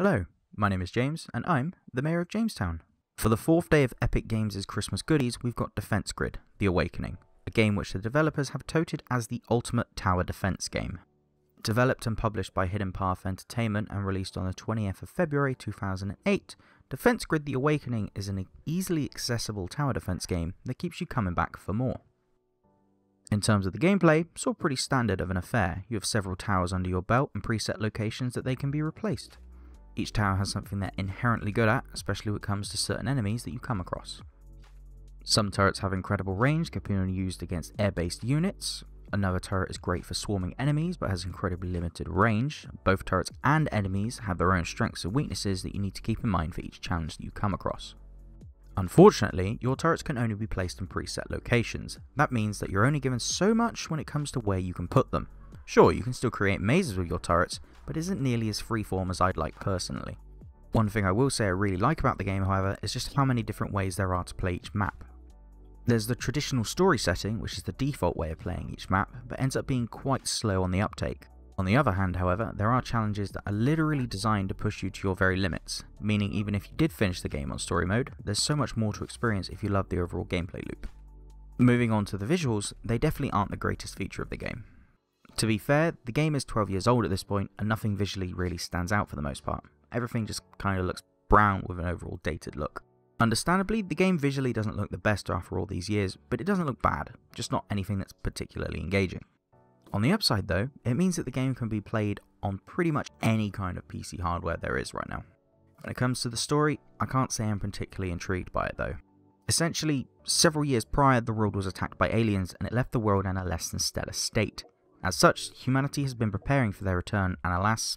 Hello, my name is James, and I'm the Mayor of Jamestown. For the fourth day of Epic Games' Christmas goodies, we've got Defense Grid: The Awakening, a game which the developers have touted as the ultimate tower defense game. Developed and published by Hidden Path Entertainment and released on the 20th of February 2008, Defense Grid: The Awakening is an easily accessible tower defense game that keeps you coming back for more. In terms of the gameplay, it's all pretty standard of an affair. You have several towers under your belt and preset locations that they can be replaced. Each tower has something they're inherently good at, especially when it comes to certain enemies that you come across. Some turrets have incredible range, can be only used against air-based units. Another turret is great for swarming enemies, but has incredibly limited range. Both turrets and enemies have their own strengths and weaknesses that you need to keep in mind for each challenge that you come across. Unfortunately, your turrets can only be placed in preset locations. That means that you're only given so much when it comes to where you can put them. Sure, you can still create mazes with your turrets, but it isn't nearly as freeform as I'd like personally. One thing I will say I really like about the game, however, is just how many different ways there are to play each map. There's the traditional story setting, which is the default way of playing each map, but ends up being quite slow on the uptake. On the other hand, however, there are challenges that are literally designed to push you to your very limits, meaning even if you did finish the game on story mode, there's so much more to experience if you love the overall gameplay loop. Moving on to the visuals, they definitely aren't the greatest feature of the game. To be fair, the game is 12 years old at this point, and nothing visually really stands out for the most part. Everything just kind of looks brown with an overall dated look. Understandably, the game visually doesn't look the best after all these years, but it doesn't look bad, just not anything that's particularly engaging. On the upside though, it means that the game can be played on pretty much any kind of PC hardware there is right now. When it comes to the story, I can't say I'm particularly intrigued by it though. Essentially, several years prior, the world was attacked by aliens and it left the world in a less than stellar state. As such, humanity has been preparing for their return, and alas,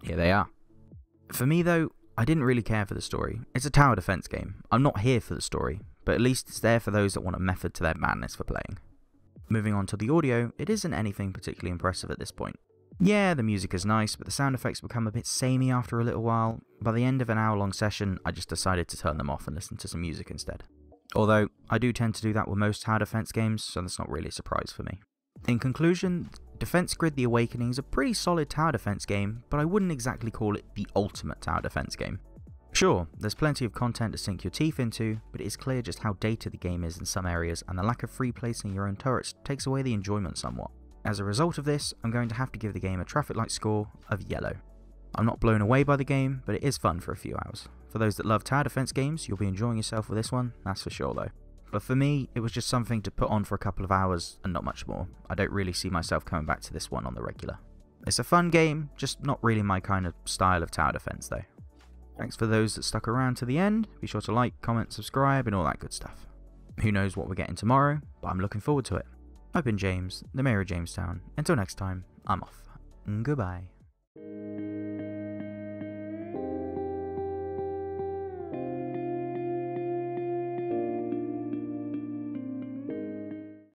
here they are. For me though, I didn't really care for the story. It's a tower defense game. I'm not here for the story, but at least it's there for those that want a method to their madness for playing. Moving on to the audio, it isn't anything particularly impressive at this point. Yeah, the music is nice, but the sound effects become a bit samey after a little while. By the end of an hour-long session, I just decided to turn them off and listen to some music instead. Although, I do tend to do that with most tower defense games, so that's not really a surprise for me. In conclusion, Defense Grid: The Awakening is a pretty solid tower defense game, but I wouldn't exactly call it the ultimate tower defense game. Sure, there's plenty of content to sink your teeth into, but it is clear just how dated the game is in some areas, and the lack of free placing your own turrets takes away the enjoyment somewhat. As a result of this, I'm going to have to give the game a traffic light score of yellow. I'm not blown away by the game, but it is fun for a few hours. For those that love tower defense games, you'll be enjoying yourself with this one, that's for sure though. But for me, it was just something to put on for a couple of hours and not much more. I don't really see myself coming back to this one on the regular. It's a fun game, just not really my kind of style of tower defense though. Thanks for those that stuck around to the end. Be sure to like, comment, subscribe and all that good stuff. Who knows what we're getting tomorrow, but I'm looking forward to it. I've been James, the Mayor of Jamestown. Until next time, I'm off. Goodbye.